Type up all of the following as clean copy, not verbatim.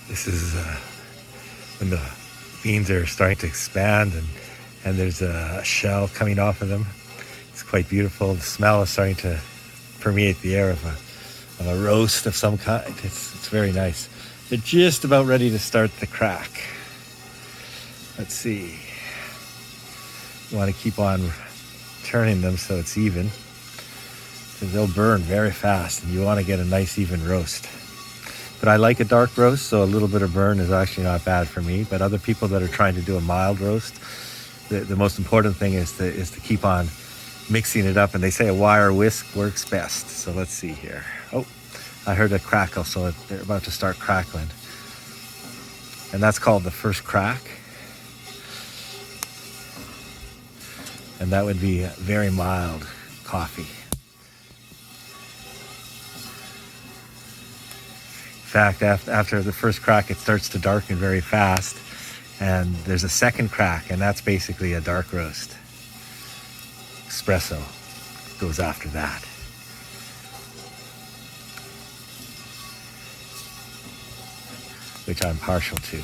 This is when the beans are starting to expand and there's a shell coming off of them. It's quite beautiful. The smell is starting to permeate the air of a roast of some kind. It's very nice. They're just about ready to start the crack. Let's see. You want to keep on turning them so it's even, because they'll burn very fast and you want to get a nice even roast. But I like a dark roast, so a little bit of burn is actually not bad for me. But other people that are trying to do a mild roast, the most important thing is to keep on mixing it up. And they say a wire whisk works best. So let's see here. Oh, I heard a crackle, so they're about to start crackling. And that's called the first crack. And that would be very mild coffee. In fact, after the first crack, it starts to darken very fast. And there's a second crack, and that's basically a dark roast. Espresso goes after that. Which I'm partial to.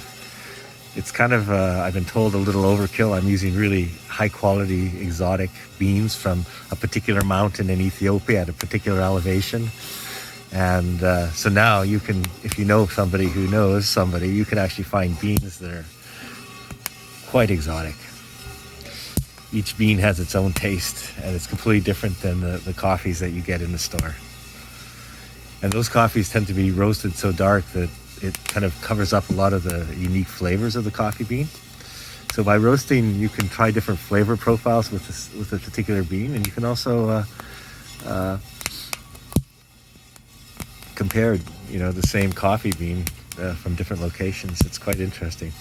It's kind of, I've been told, a little overkill. I'm using really high quality exotic beans from a particular mountain in Ethiopia at a particular elevation. And so now you can, if you know somebody who knows somebody, you can actually find beans that are quite exotic. Each bean has its own taste, and it's completely different than the coffees that you get in the store. And those coffees tend to be roasted so dark that it kind of covers up a lot of the unique flavors of the coffee bean. So by roasting, you can try different flavor profiles with a particular bean, and you can also compare, the same coffee bean from different locations. It's quite interesting.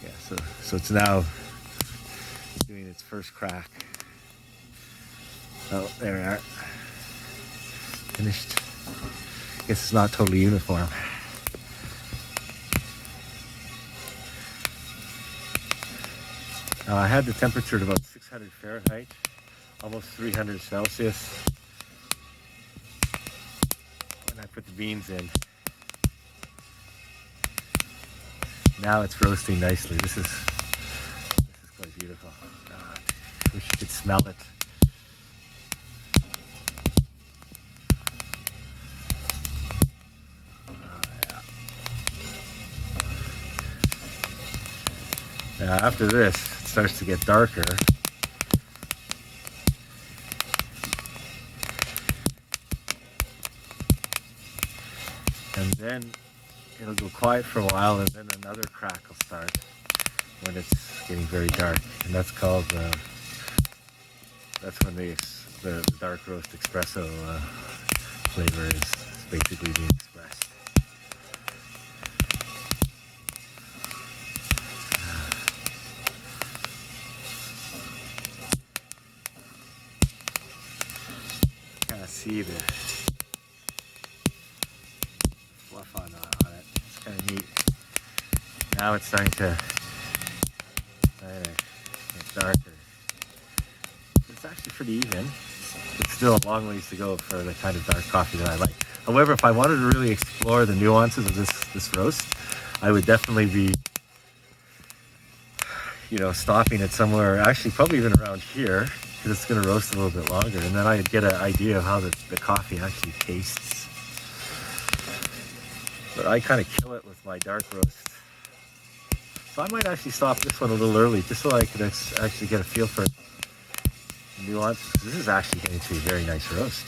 Yeah, so it's now doing its first crack. Oh, there we are. Finished. Guess it's not totally uniform. I had the temperature at about 600 Fahrenheit, almost 300 Celsius when I put the beans in. Now it's roasting nicely. This is quite beautiful. I wish you could smell it. Now after this, it starts to get darker. And then it'll go quiet for a while, and then another crack will start when it's getting very dark. And that's called, that's when the dark roast espresso flavor is basically being expressed. Kind of see the fluff on it. It's kind of neat. Now it's starting to get darker. It's actually pretty even. It's still a long ways to go for the kind of dark coffee that I like. However, if I wanted to really explore the nuances of this roast, I would definitely be, stopping it somewhere, actually probably even around here, because it's going to roast a little bit longer, and then I'd get an idea of how the coffee actually tastes. But I kind of kill it with my dark roast. So I might actually stop this one a little early, just so I could actually get a feel for nuance. This is actually getting to be a very nice roast.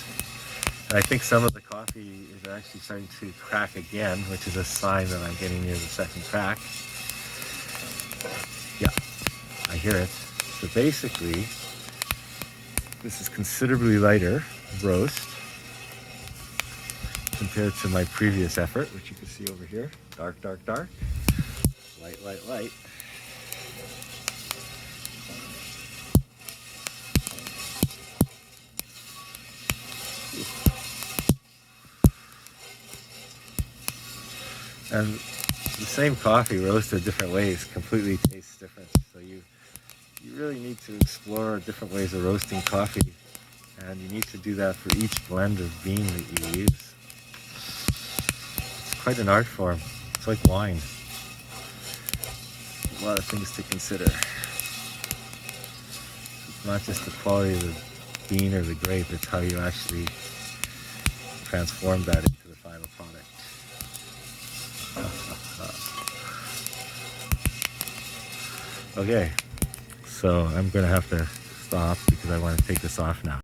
And I think some of the coffee is actually starting to crack again, which is a sign that I'm getting near the second crack. Yeah, I hear it. So basically, this is considerably lighter roast compared to my previous effort, which you can see over here. Dark, dark, dark. Light, light, light. And the same coffee roasted different ways completely tastes different. So you really need to explore different ways of roasting coffee, and you need to do that for each blend of bean that you use. It's quite an art form. It's like wine. A lot of things to consider. It's not just the quality of the bean or the grape, it's how you actually transform that into the final product. Okay, so I'm gonna have to stop because I want to take this off now.